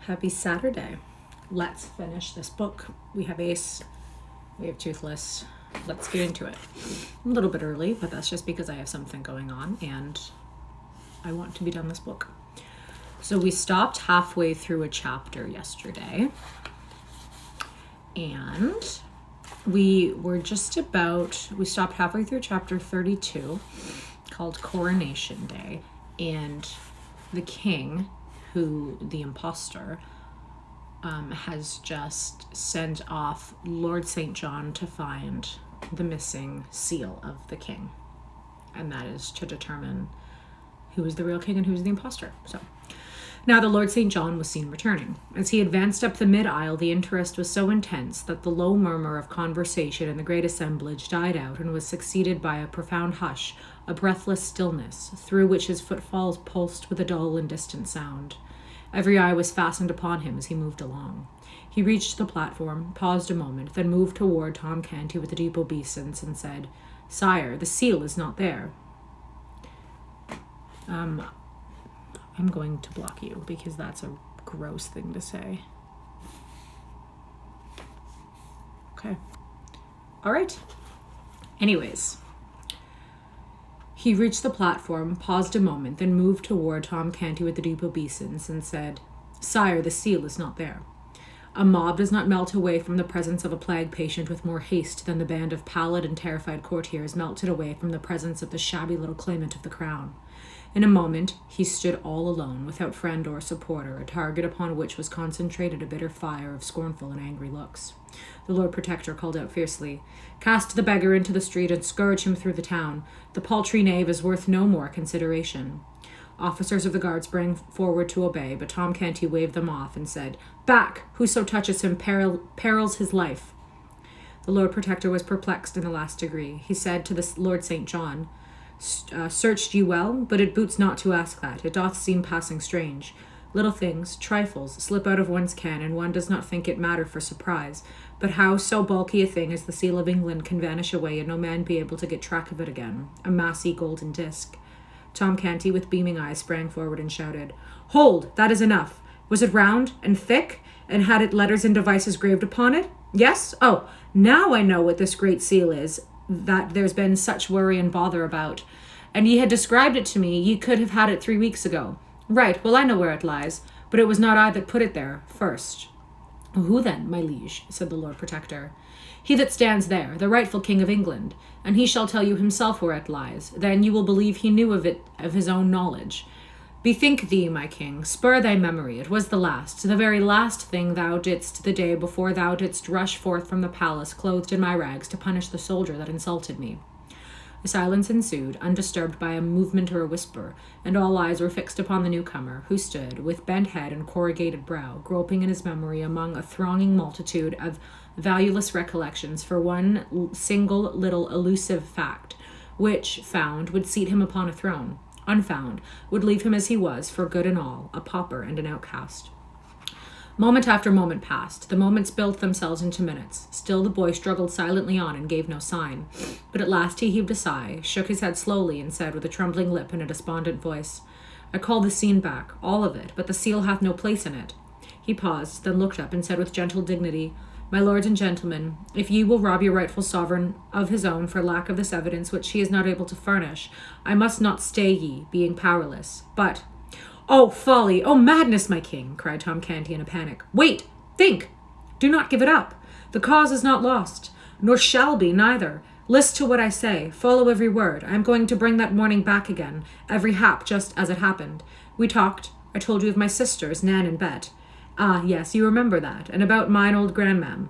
Happy Saturday. Let's finish this book. We have Ace, we have Toothless. Let's get into it. A little bit early, but that's just because I have something going on and I want to be done this book. So we stopped halfway through a chapter yesterday and we stopped halfway through chapter 32 called Coronation Day, and the king, the imposter, has just sent off Lord St. John to find the missing seal of the king. And that is to determine who is the real king and who is the imposter. So now the Lord St. John was seen returning. As he advanced up the mid-aisle, the interest was so intense that the low murmur of conversation in the great assemblage died out and was succeeded by a profound hush, a breathless stillness, through which his footfalls pulsed with a dull and distant sound. Every eye was fastened upon him as he moved along. He reached the platform, paused a moment, then moved toward Tom Canty with a deep obeisance and said, "Sire, the seal is not there." I'm going to block you because that's a gross thing to say. Okay. All right. Anyways. He reached the platform, paused a moment, then moved toward Tom Canty with a deep obeisance and said, "Sire, the seal is not there." A mob does not melt away from the presence of a plague patient with more haste than the band of pallid and terrified courtiers melted away from the presence of the shabby little claimant of the crown. In a moment, he stood all alone, without friend or supporter, a target upon which was concentrated a bitter fire of scornful and angry looks. The Lord Protector called out fiercely, "Cast the beggar into the street and scourge him through the town. The paltry knave is worth no more consideration." Officers of the guard sprang forward to obey, but Tom Canty waved them off and said, "Back! Whoso touches him perils his life." The Lord Protector was perplexed in the last degree. He said to the Lord St. John, "Searched you well? But it boots not to ask that. It doth seem passing strange. Little things, trifles, slip out of one's ken, and one does not think it matter for surprise. But how so bulky a thing as the seal of England can vanish away and no man be able to get track of it again, a massy golden disc?" Tom Canty, with beaming eyes, sprang forward and shouted, "Hold! That is enough. Was it round and thick, and had it letters and devices graved upon it? Yes? Oh, now I know what this great seal is, that there's been such worry and bother about. And ye had described it to me, ye could have had it 3 weeks ago. Right, well I know where it lies, but it was not I that put it there first." "Who then, my liege?" said the Lord Protector. "He that stands there, the rightful King of England, and he shall tell you himself where it lies. Then you will believe he knew of it of his own knowledge. Bethink thee, my king, spur thy memory, it was the very last thing thou didst the day before thou didst rush forth from the palace clothed in my rags to punish the soldier that insulted me." A silence ensued, undisturbed by a movement or a whisper, and all eyes were fixed upon the newcomer, who stood, with bent head and corrugated brow, groping in his memory among a thronging multitude of valueless recollections for one single little elusive fact, which, found, would seat him upon a throne, unfound, would leave him as he was, for good and all, a pauper and an outcast. Moment after moment passed. The moments built themselves into minutes. Still the boy struggled silently on and gave no sign. But at last he heaved a sigh, shook his head slowly, and said with a trembling lip and a despondent voice, "I call the scene back, all of it, but the seal hath no place in it." He paused, then looked up and said with gentle dignity, "My lords and gentlemen, if ye will rob your rightful sovereign of his own for lack of this evidence which he is not able to furnish, I must not stay ye, being powerless, but—" "Oh, folly! Oh, madness, my king!" cried Tom Canty in a panic. "Wait! Think! Do not give it up! The cause is not lost, nor shall be, neither. List to what I say. Follow every word. I am going to bring that morning back again, every hap just as it happened. We talked. I told you of my sisters, Nan and Bet. Ah, yes, you remember that, and about mine old grandmam,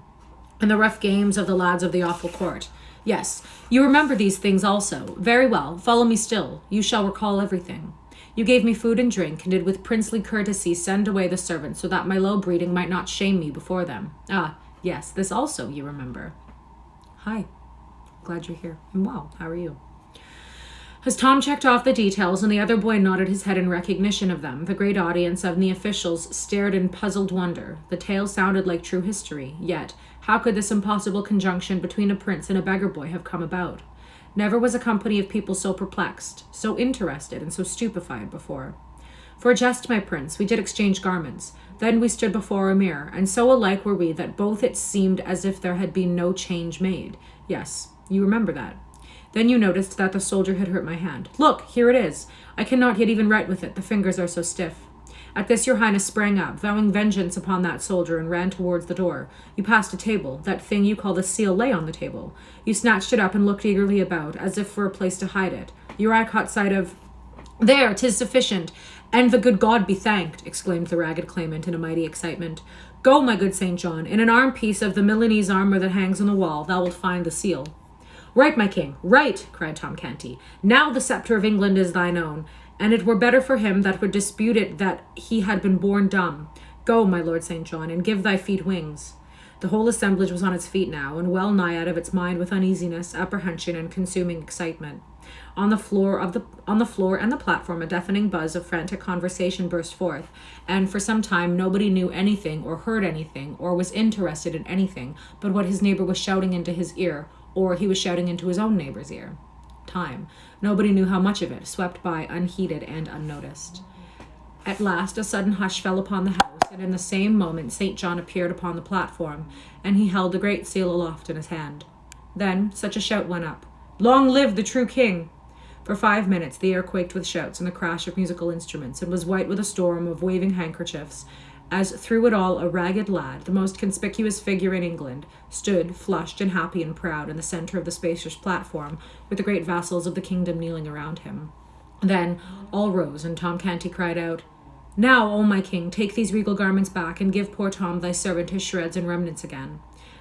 and the rough games of the lads of the awful court. Yes, you remember these things also. Very well, follow me still. You shall recall everything. You gave me food and drink, and did with princely courtesy send away the servants, so that my low breeding might not shame me before them. Ah, yes, this also you remember. Hi, glad you're here. I'm well. How are you?" As Tom checked off the details and the other boy nodded his head in recognition of them, the great audience and the officials stared in puzzled wonder. The tale sounded like true history, yet how could this impossible conjunction between a prince and a beggar boy have come about? Never was a company of people so perplexed, so interested, and so stupefied before. "For a jest, my prince, we did exchange garments, Then we stood before a mirror, and so alike were we that both it seemed as if there had been no change made. Yes, you remember that. Then you noticed that the soldier had hurt my hand. Look, here it is. I cannot yet even write with it. The fingers are so stiff. At this your highness sprang up, vowing vengeance upon that soldier, and ran towards the door. You passed a table. That thing you call the seal lay on the table. You snatched it up and looked eagerly about, as if for a place to hide it. Your eye caught sight of... There, 'tis sufficient, and the good God be thanked, exclaimed the ragged claimant in a mighty excitement. Go, my good St. John, in an arm piece of the Milanese armor that hangs on the wall, thou wilt find the seal. Right, my king, right, cried Tom Canty. Now the sceptre of England is thine own, and it were better for him that would dispute it that he had been born dumb. Go, my Lord St. John, and give thy feet wings. The whole assemblage was on its feet now, and well nigh out of its mind with uneasiness, apprehension, and consuming excitement. On the floor and the platform, a deafening buzz of frantic conversation burst forth, and for some time nobody knew anything or heard anything or was interested in anything but what his neighbor was shouting into his ear, or he was shouting into his own neighbor's ear. Time. Nobody knew how much of it, swept by unheeded and unnoticed. At last a sudden hush fell upon the house, and in the same moment St. John appeared upon the platform, and he held the great seal aloft in his hand. Then such a shout went up. Long live the true king! For 5 minutes the air quaked with shouts and the crash of musical instruments, and was white with a storm of waving handkerchiefs, as through it all a ragged lad, the most conspicuous figure in England, stood, flushed and happy and proud, in the centre of the spacious platform, with the great vassals of the kingdom kneeling around him. Then all rose, and Tom Canty cried out, Now, O my king, take these regal garments back, and give poor Tom thy servant his shreds and remnants again.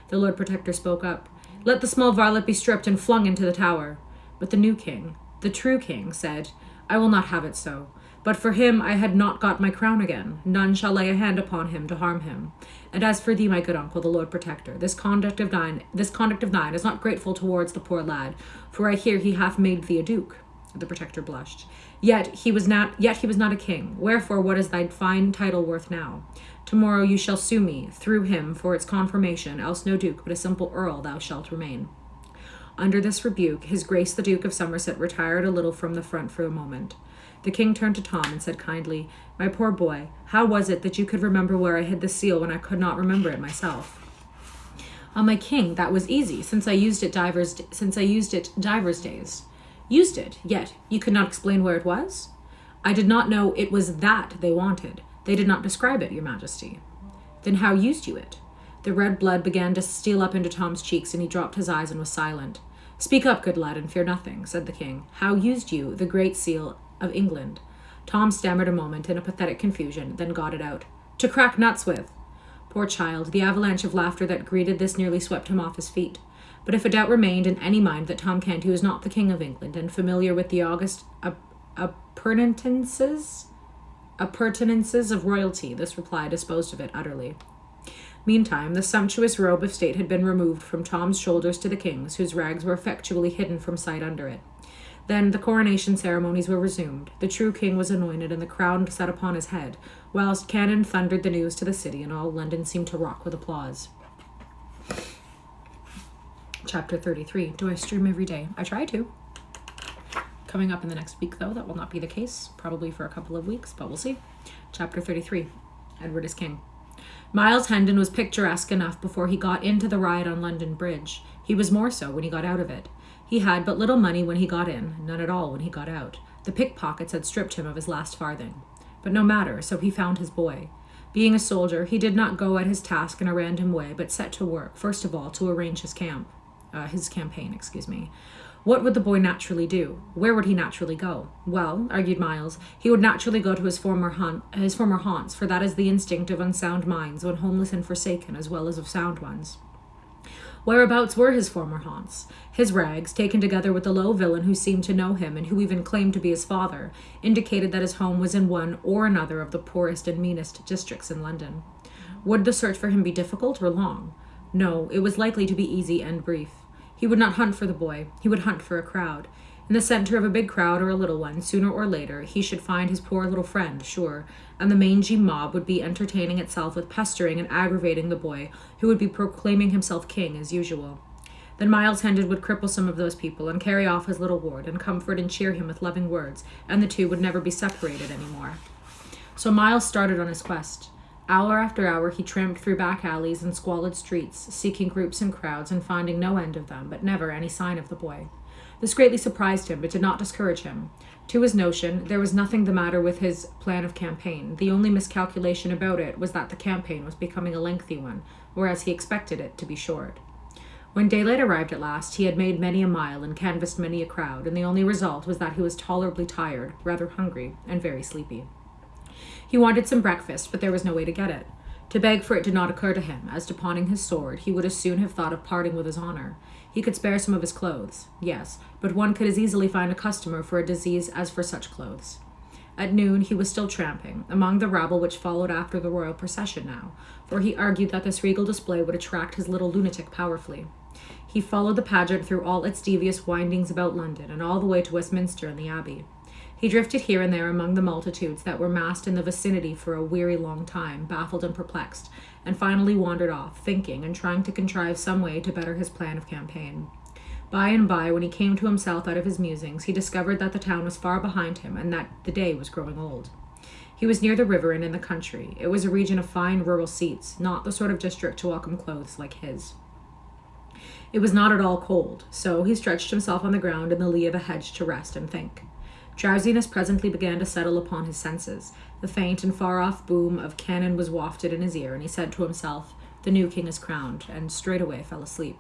The Lord Protector spoke up. Let the small varlet be stripped and flung into the tower. But the new king, the true king, said, I will not have it so. But for him I had not got my crown again. None shall lay a hand upon him to harm him. And as for thee, my good uncle, the Lord Protector, this conduct of thine is not grateful towards the poor lad, for I hear he hath made thee a duke. The Protector blushed. Yet he was not a king. Wherefore, what is thy fine title worth now? Tomorrow you shall sue me, through him, for its confirmation, else no duke, but a simple earl thou shalt remain. Under this rebuke, his grace the Duke of Somerset retired a little from the front for a moment. The king turned to Tom and said kindly, My poor boy, how was it that you could remember where I hid the seal when I could not remember it myself? My king, that was easy, since I used it divers days. Used it, yet you could not explain where it was? I did not know it was that they wanted. They did not describe it, your majesty. Then how used you it? The red blood began to steal up into Tom's cheeks, and he dropped his eyes and was silent. Speak up, good lad, and fear nothing, said the king. How used you the great seal of England? Tom stammered a moment in a pathetic confusion, then got it out. To crack nuts with. Poor child, the avalanche of laughter that greeted this nearly swept him off his feet. But if a doubt remained in any mind that Tom Canty was not the king of England, and familiar with the august appurtenances of royalty, this reply disposed of it utterly. Meantime, the sumptuous robe of state had been removed from Tom's shoulders to the king's, whose rags were effectually hidden from sight under it. Then the coronation ceremonies were resumed. The true king was anointed, and the crown set upon his head, whilst cannon thundered the news to the city, and all London seemed to rock with applause. Chapter 33. Do I stream every day? I try to. Coming up in the next week, though, that will not be the case, probably for a couple of weeks, but we'll see. Chapter 33. Edward is king. Miles Hendon was picturesque enough before he got into the ride on London Bridge. He was more so when he got out of it. He had but little money when he got in, none at all when he got out. The pickpockets had stripped him of his last farthing. But no matter, so he found his boy. Being a soldier, he did not go at his task in a random way, but set to work, first of all, to arrange his campaign. What would the boy naturally do? Where would he naturally go? Well, argued Miles, he would naturally go to his former haunts, for that is the instinct of unsound minds, when homeless and forsaken, as well as of sound ones. Whereabouts were his former haunts? His rags, taken together with the low villain who seemed to know him and who even claimed to be his father, indicated that his home was in one or another of the poorest and meanest districts in London. Would the search for him be difficult or long? No, it was likely to be easy and brief. He would not hunt for the boy. He would hunt for a crowd. In the center of a big crowd or a little one, sooner or later, he should find his poor little friend, sure, and the mangy mob would be entertaining itself with pestering and aggravating the boy, who would be proclaiming himself king as usual. Then Miles Hendon would cripple some of those people and carry off his little ward and comfort and cheer him with loving words, and the two would never be separated any more. So Miles started on his quest. Hour after hour he tramped through back alleys and squalid streets, seeking groups and crowds and finding no end of them, but never any sign of the boy. This greatly surprised him, but did not discourage him. To his notion, there was nothing the matter with his plan of campaign. The only miscalculation about it was that the campaign was becoming a lengthy one, whereas he expected it to be short. When daylight arrived at last, he had made many a mile and canvassed many a crowd, and the only result was that he was tolerably tired, rather hungry, and very sleepy. He wanted some breakfast, but there was no way to get it. To beg for it did not occur to him, as to pawning his sword, he would as soon have thought of parting with his honor. He could spare some of his clothes, yes, but one could as easily find a customer for a disease as for such clothes. At noon he was still tramping, among the rabble which followed after the royal procession now, for he argued that this regal display would attract his little lunatic powerfully. He followed the pageant through all its devious windings about London, and all the way to Westminster and the Abbey. He drifted here and there among the multitudes that were massed in the vicinity for a weary long time, baffled and perplexed, and finally wandered off, thinking and trying to contrive some way to better his plan of campaign. By and by, when he came to himself out of his musings, he discovered that the town was far behind him and that the day was growing old. He was near the river and in the country. It was a region of fine rural seats, not the sort of district to welcome clothes like his. It was not at all cold, so he stretched himself on the ground in the lee of a hedge to rest and think. Drowsiness presently began to settle upon his senses. The faint and far-off boom of cannon was wafted in his ear, and he said to himself, "The new king is crowned," and straightway fell asleep.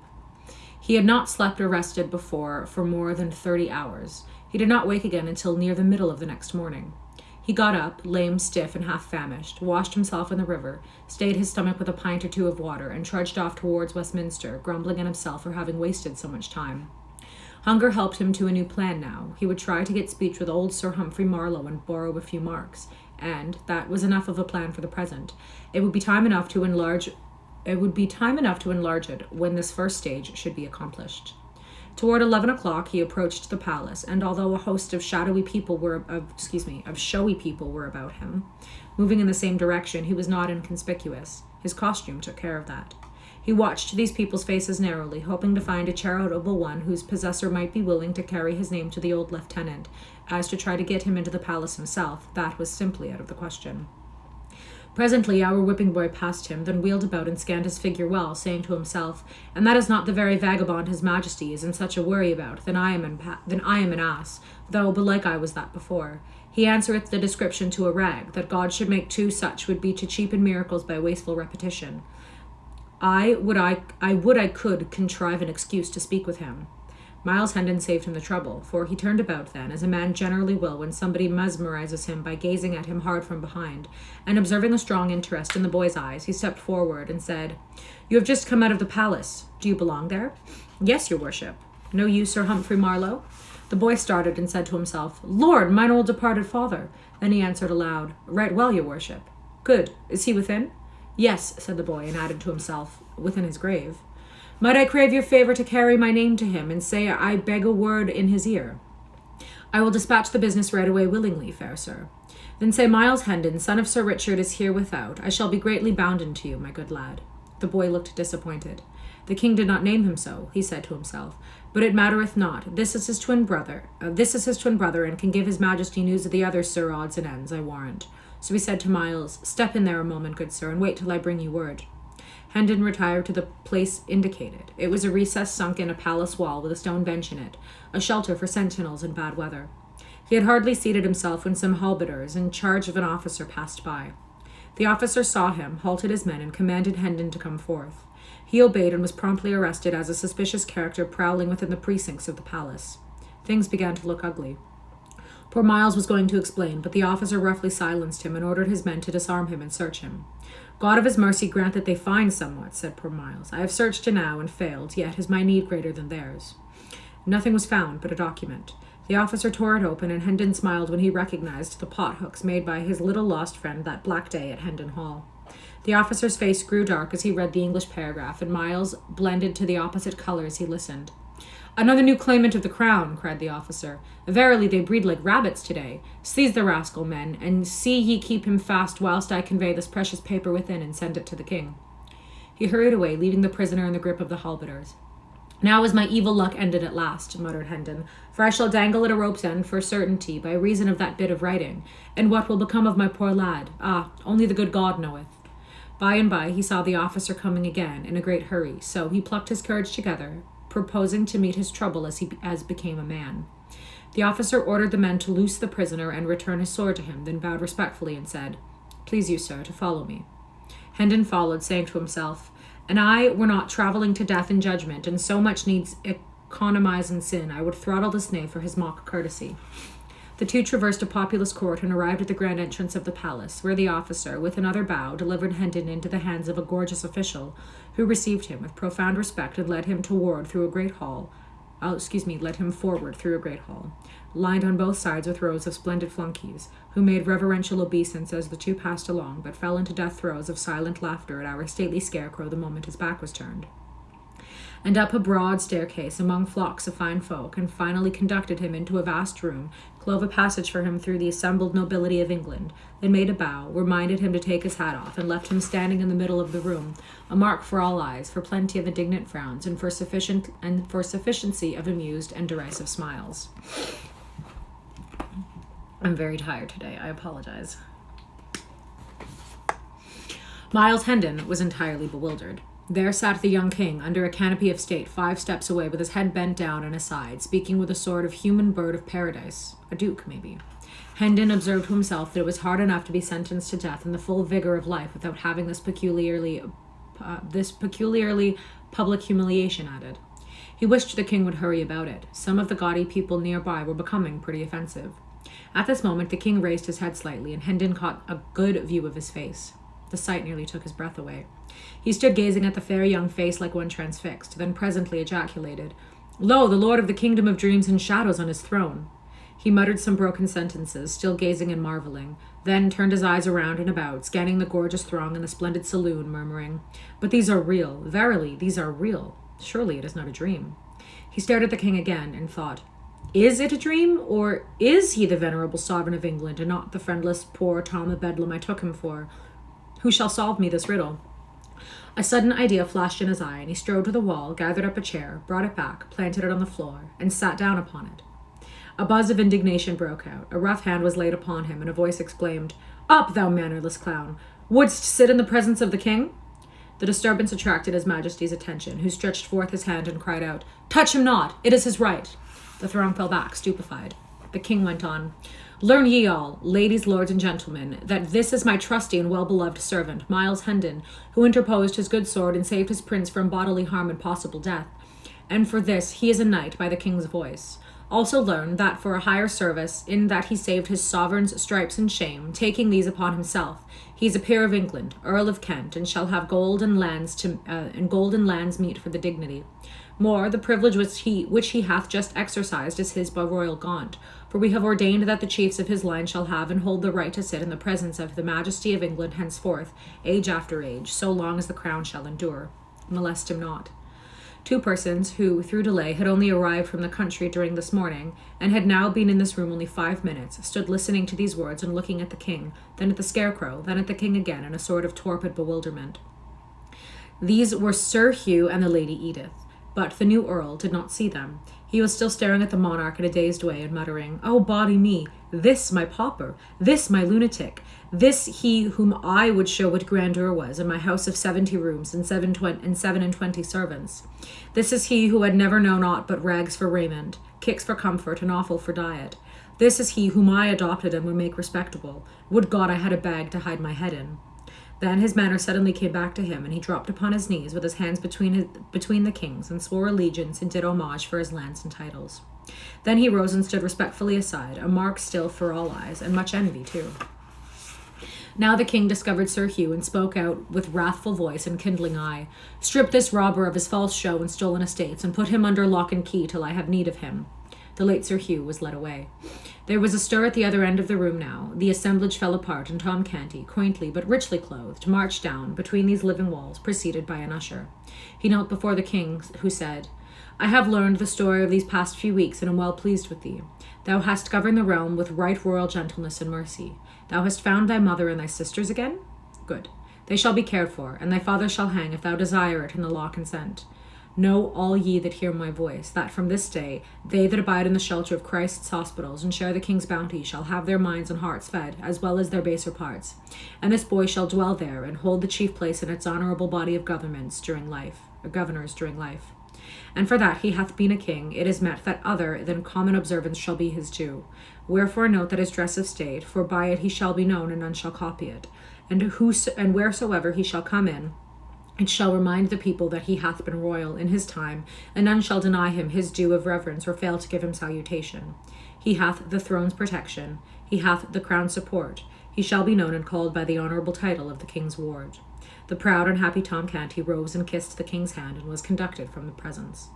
He had not slept or rested before for more than 30 hours. He did not wake again until near the middle of the next morning. He got up, lame, stiff, and half-famished, washed himself in the river, stayed his stomach with a pint or two of water, and trudged off towards Westminster, grumbling at himself for having wasted so much time. Hunger helped him to a new plan now. He would try to get speech with old Sir Humphrey Marlowe and borrow a few marks, and that was enough of a plan for the present. It would be time enough to enlarge it when this first stage should be accomplished. Toward 11 o'clock, he approached the palace, and although a host of showy people were about him, moving in the same direction, he was not inconspicuous. His costume took care of that. He watched these people's faces narrowly, hoping to find a charitable one whose possessor might be willing to carry his name to the old lieutenant. As to try to get him into the palace himself, that was simply out of the question. Presently our whipping boy passed him, then wheeled about and scanned his figure well, saying to himself, "And that is not the very vagabond his majesty is in such a worry about, then I am an ass, though belike I was that before. He answereth the description to a rag, that God should make two such would be to cheapen miracles by wasteful repetition. I would I could contrive an excuse to speak with him." Miles Hendon saved him the trouble, for he turned about then, as a man generally will when somebody mesmerizes him by gazing at him hard from behind, and observing a strong interest in the boy's eyes, he stepped forward and said, "You have just come out of the palace. Do you belong there?" "Yes, your worship." "Know you Sir Humphrey Marlowe?" The boy started and said to himself, "Lord, mine old departed father." Then he answered aloud, "Right well, your worship." "Good. Is he within?" "Yes," said the boy, and added to himself, "within his grave." "Might I crave your favor to carry my name to him, and say I beg a word in his ear?" "I will dispatch the business right away willingly, fair sir." "Then say Miles Hendon, son of Sir Richard, is here without. I shall be greatly bounden to you, my good lad." The boy looked disappointed. "The king did not name him so," he said to himself, "but it mattereth not. This is his twin brother, and can give his majesty news of the other Sir Odds and Ends, I warrant." So he said to Miles, "Step in there a moment, good sir, and wait till I bring you word." Hendon retired to the place indicated. It was a recess sunk in a palace wall with a stone bench in it, a shelter for sentinels in bad weather. He had hardly seated himself when some halberders in charge of an officer passed by. The officer saw him, halted his men, and commanded Hendon to come forth. He obeyed and was promptly arrested as a suspicious character prowling within the precincts of the palace. Things began to look ugly. Poor Miles was going to explain, but the officer roughly silenced him and ordered his men to disarm him and search him. "God of his mercy grant that they find somewhat," said poor Miles. "I have searched enow and failed, yet is my need greater than theirs." Nothing was found but a document. The officer tore it open, and Hendon smiled when he recognized the pot-hooks made by his little lost friend that black day at Hendon Hall. The officer's face grew dark as he read the English paragraph, and Miles blended to the opposite color as he listened. "Another new claimant of the crown," cried the officer. "Verily they breed like rabbits today. Seize the rascal, men, and see ye keep him fast whilst I convey this precious paper within and send it to the king." He hurried away, leaving the prisoner in the grip of the halberders. "Now is my evil luck ended at last," muttered Hendon, "for I shall dangle at a rope's end for certainty by reason of that bit of writing. And what will become of my poor lad? Ah, only the good God knoweth." By and by he saw the officer coming again in a great hurry, so he plucked his courage together, proposing to meet his trouble as became a man. The officer ordered the men to loose the prisoner and return his sword to him, then bowed respectfully and said, "Please you, sir, to follow me." Hendon followed, saying to himself, "An I were not travelling to death in judgment, and so much needs economize in sin, I would throttle this knave for his mock courtesy." The two traversed a populous court and arrived at the grand entrance of the palace, where the officer, with another bow, delivered Hendon into the hands of a gorgeous official, who received him with profound respect and led him forward through a great hall, lined on both sides with rows of splendid flunkies, who made reverential obeisance as the two passed along, but fell into death throes of silent laughter at our stately scarecrow the moment his back was turned. And up a broad staircase among flocks of fine folk, and finally conducted him into a vast room, clove a passage for him through the assembled nobility of England, then made a bow, reminded him to take his hat off, and left him standing in the middle of the room, a mark for all eyes, for plenty of indignant frowns, and for sufficiency of amused and derisive smiles. I'm very tired today. I apologize. Miles Hendon was entirely bewildered. There sat the young king under a canopy of state 5 steps away, with his head bent down on his side, speaking with a sort of human bird of paradise, a duke maybe. Hendon observed to himself that it was hard enough to be sentenced to death in the full vigor of life without having this peculiarly public humiliation added. He wished the king would hurry about it. Some of the gaudy people nearby were becoming pretty offensive. At this moment the king raised his head slightly, and Hendon caught a good view of his face. The sight nearly took his breath away. He stood gazing at the fair young face like one transfixed, then presently ejaculated, "Lo, the lord of the kingdom of dreams and shadows on his throne." He muttered some broken sentences, still gazing and marveling, then turned his eyes around and about, scanning the gorgeous throng in the splendid saloon, murmuring, "But these are real. Verily, these are real. Surely it is not a dream." He stared at the king again and thought, "Is it a dream, or is he the venerable sovereign of England, and not the friendless poor Tom of Bedlam I took him for? Who shall solve me this riddle?" A sudden idea flashed in his eye, and he strode to the wall, gathered up a chair, brought it back, planted it on the floor, and sat down upon it. A buzz of indignation broke out. A rough hand was laid upon him, and a voice exclaimed, "Up, thou mannerless clown! Wouldst sit in the presence of the king?" The disturbance attracted his majesty's attention, who stretched forth his hand and cried out, "Touch him not! It is his right!" The throng fell back, stupefied. The king went on, "Learn ye all, ladies, lords, and gentlemen, that this is my trusty and well-beloved servant, Miles Hendon, who interposed his good sword and saved his prince from bodily harm and possible death. And for this he is a knight by the king's voice. Also learn that for a higher service, in that he saved his sovereign's stripes and shame, taking these upon himself, he is a peer of England, Earl of Kent, and shall have gold and lands meet for the dignity. More, the privilege which he hath just exercised is his by royal grant, for we have ordained that the chiefs of his line shall have and hold the right to sit in the presence of the majesty of England henceforth, age after age, so long as the crown shall endure. Molest him not." 2 persons who, through delay, had only arrived from the country during this morning, and had now been in this room only 5 minutes, stood listening to these words and looking at the king, then at the scarecrow, then at the king again, in a sort of torpid bewilderment. These were Sir Hugh and the Lady Edith, but the new earl did not see them. He was still staring at the monarch in a dazed way and muttering, "Oh, body me, this my pauper, this my lunatic, this he whom I would show what grandeur was in my house of 70 rooms and 27 servants. This is he who had never known aught but rags for raiment, kicks for comfort, and offal for diet. This is he whom I adopted and would make respectable. Would God I had a bag to hide my head in." Then his manner suddenly came back to him, and he dropped upon his knees with his hands between the king's, and swore allegiance and did homage for his lands and titles. Then he rose and stood respectfully aside, a mark still for all eyes, and much envy too. Now the king discovered Sir Hugh, and spoke out with wrathful voice and kindling eye, "Strip this robber of his false show and stolen estates, and put him under lock and key till I have need of him." The late Sir Hugh was led away. There was a stir at the other end of the room now. The assemblage fell apart, and Tom Canty, quaintly but richly clothed, marched down between these living walls, preceded by an usher. He knelt before the king, who said, "I have learned the story of these past few weeks, and am well pleased with thee. Thou hast governed the realm with right royal gentleness and mercy. Thou hast found thy mother and thy sisters again? Good. They shall be cared for, and thy father shall hang if thou desire it, and the law consent. Know all ye that hear my voice, that from this day they that abide in the shelter of Christ's hospitals and share the king's bounty shall have their minds and hearts fed, as well as their baser parts. And this boy shall dwell there and hold the chief place in its honorable body of governors during life. And for that he hath been a king, it is met that other than common observance shall be his due. Wherefore note that his dress of state, for by it he shall be known, and none shall copy it. And wheresoever he shall come in, it shall remind the people that he hath been royal in his time, and none shall deny him his due of reverence or fail to give him salutation. He hath the throne's protection, he hath the crown's support, he shall be known and called by the honourable title of the king's ward. The proud and happy Tom Canty rose and kissed the king's hand and was conducted from the presence.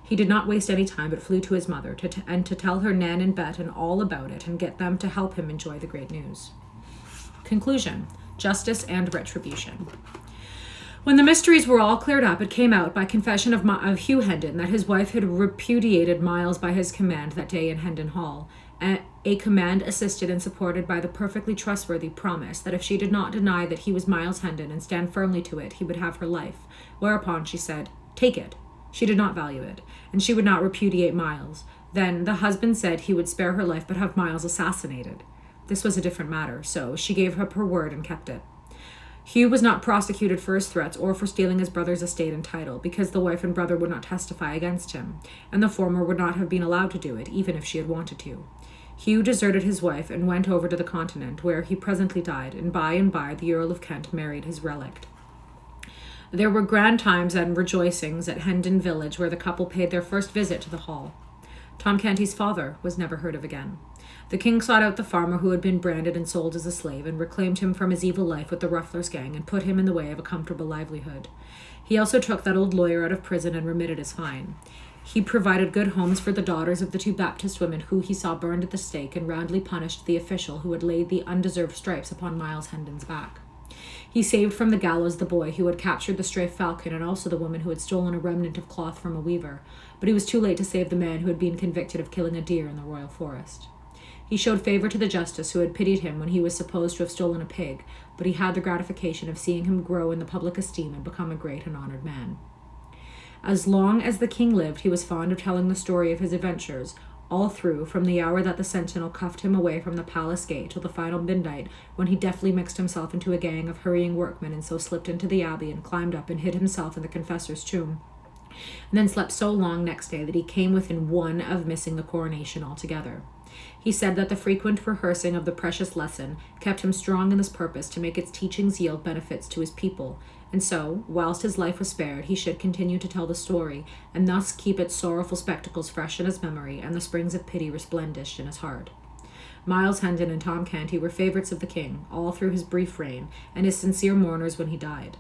He did not waste any time, but flew to his mother to tell her Nan and Bet and all about it and get them to help him enjoy the great news. Conclusion: justice and retribution. When the mysteries were all cleared up, it came out by confession of Hugh Hendon that his wife had repudiated Miles by his command that day in Hendon Hall, a command assisted and supported by the perfectly trustworthy promise that if she did not deny that he was Miles Hendon and stand firmly to it, he would have her life, whereupon she said, "Take it." She did not value it, and she would not repudiate Miles. Then the husband said he would spare her life but have Miles assassinated. This was a different matter, so she gave up her word and kept it. Hugh was not prosecuted for his threats or for stealing his brother's estate and title, because the wife and brother would not testify against him, and the former would not have been allowed to do it, even if she had wanted to. Hugh deserted his wife and went over to the continent, where he presently died, and by the Earl of Kent married his relict. There were grand times and rejoicings at Hendon village, where the couple paid their first visit to the hall. Tom Canty's father was never heard of again. The king sought out the farmer who had been branded and sold as a slave, and reclaimed him from his evil life with the Rufflers' gang, and put him in the way of a comfortable livelihood. He also took that old lawyer out of prison and remitted his fine. He provided good homes for the daughters of the two Baptist women who he saw burned at the stake, and roundly punished the official who had laid the undeserved stripes upon Miles Hendon's back. He saved from the gallows the boy who had captured the stray falcon, and also the woman who had stolen a remnant of cloth from a weaver, but he was too late to save the man who had been convicted of killing a deer in the royal forest. He showed favour to the justice who had pitied him when he was supposed to have stolen a pig, but he had the gratification of seeing him grow in the public esteem and become a great and honoured man. As long as the king lived, he was fond of telling the story of his adventures, all through, from the hour that the sentinel cuffed him away from the palace gate till the final midnight, when he deftly mixed himself into a gang of hurrying workmen, and so slipped into the abbey and climbed up and hid himself in the confessor's tomb, and then slept so long next day that he came within one of missing the coronation altogether. He said that the frequent rehearsing of the precious lesson kept him strong in this purpose to make its teachings yield benefits to his people, and so, whilst his life was spared, he should continue to tell the story, and thus keep its sorrowful spectacles fresh in his memory and the springs of pity resplendent in his heart. Miles Hendon and Tom Canty were favourites of the king, all through his brief reign, and his sincere mourners when he died.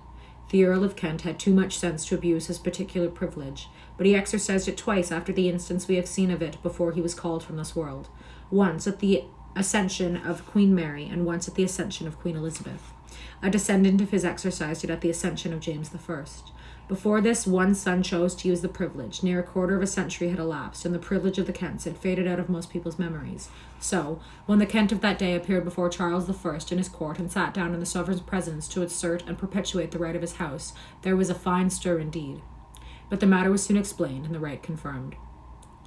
The Earl of Kent had too much sense to abuse his particular privilege, but he exercised it twice after the instance we have seen of it before he was called from this world, once at the accession of Queen Mary, and once at the accession of Queen Elizabeth. A descendant of his exercised it at the accession of James I. Before this, one son chose to use the privilege. Near a quarter of a century had elapsed, and the privilege of the Kents had faded out of most people's memories. So, when the Kent of that day appeared before Charles I in his court and sat down in the sovereign's presence to assert and perpetuate the right of his house, there was a fine stir indeed. But the matter was soon explained, and the right confirmed.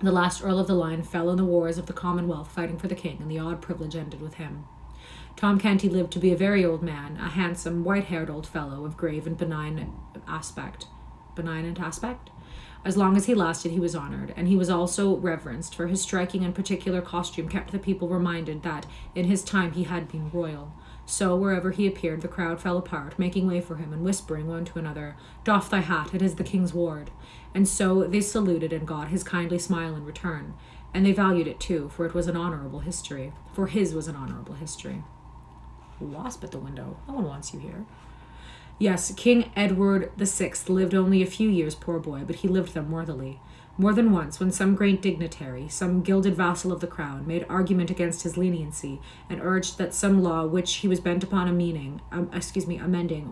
The last Earl of the line fell in the wars of the Commonwealth fighting for the king, and the odd privilege ended with him. Tom Canty lived to be a very old man, a handsome, white-haired old fellow of grave and benignant aspect. As long as he lasted, he was honoured, and he was also reverenced, for his striking and particular costume kept the people reminded that, in his time, he had been royal. So, wherever he appeared, the crowd fell apart, making way for him, and whispering one to another, "Doff thy hat, it is the king's ward." And so they saluted and got his kindly smile in return, and they valued it too, for it was an honourable history. For his was an honourable history. Wasp at the window. No one wants you here. Yes, King Edward VI lived only a few years, poor boy, but he lived them worthily. More than once, when some great dignitary, some gilded vassal of the crown, made argument against his leniency, and urged that some law which he was bent upon amending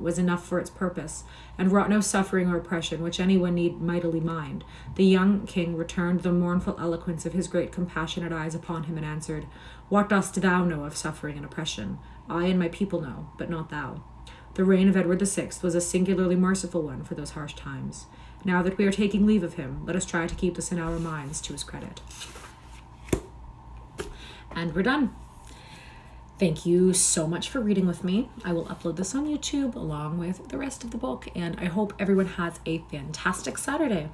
was enough for its purpose, and wrought no suffering or oppression which anyone need mightily mind, the young king returned the mournful eloquence of his great compassionate eyes upon him, and answered, "What dost thou know of suffering and oppression? I and my people know, but not thou." The reign of Edward VI was a singularly merciful one for those harsh times. Now that we are taking leave of him, let us try to keep this in our minds to his credit. And we're done. Thank you so much for reading with me. I will upload this on YouTube along with the rest of the book, and I hope everyone has a fantastic Saturday.